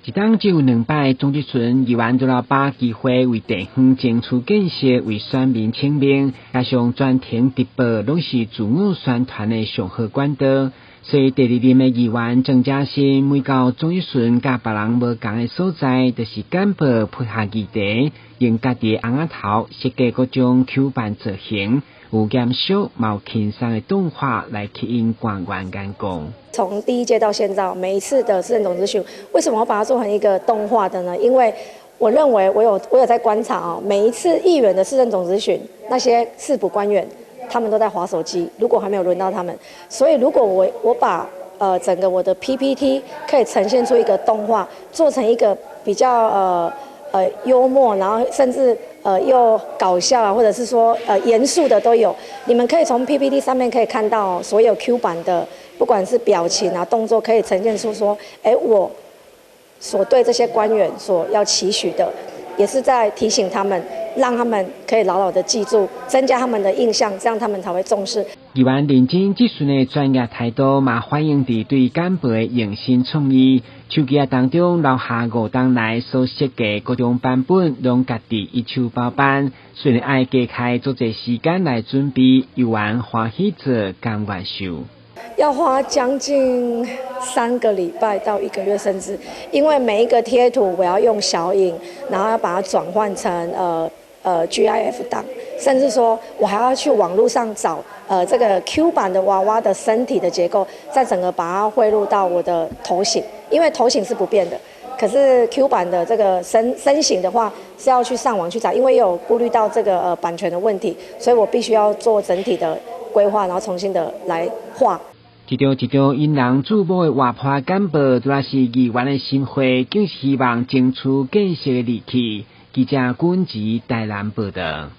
一当只有2摆总集选，议员都要把机会为地方争取建设，为选民请命，加上专程直播，拢是自我宣传的上好管道。所以第2任的议员郑嘉欣，每到总集选甲别人无同的所在，就是简报配合议题，用家己的红仔头设计各种手办造型。有减少、有轻松的动画来吸引官员眼光。从第1届到现在，每一次的市政总咨询，为什么我把它做成一个动画的呢？因为我认为我有在观察哦，每一次议员的市政总咨询，那些市府官员他们都在滑手机，如果还没有轮到他们，所以如果我把整个我的 PPT 可以呈现出一个动画，做成一个比较幽默，然后甚至又搞笑啊，或者是说严肃的都有。你们可以从 PPT 上面可以看到所有 Q 版的，不管是表情啊、动作，可以呈现出说，我所对这些官员所要期许的，也是在提醒他们，让他们可以牢牢的记住，增加他们的印象，这样他们才会重视。议员认真质询的专业态度，嘛反映伫对简报的用心创意。手机当中留下5档来所设计各种版本，拢家己一手包办。虽然爱加开足侪时间来准备，议员欢喜做甘愿受。要花将近3个礼拜到1个月，甚至因为每一个贴图我要用小影，然后要把它转换成GIF 档，甚至说我还要去网络上找这个 Q 版的娃娃的身体的结构，再整个把它汇入到我的头型，因为头型是不变的。可是 Q 版的这个身形的话，是要去上网去找，因为有顾虑到这个版权的问题，所以我必须要做整体的规划，然后重新的来画。一张引人注目的活泼简报，主要是议员的心血，更是希望争取建设的利器。记者阮吉台南报道。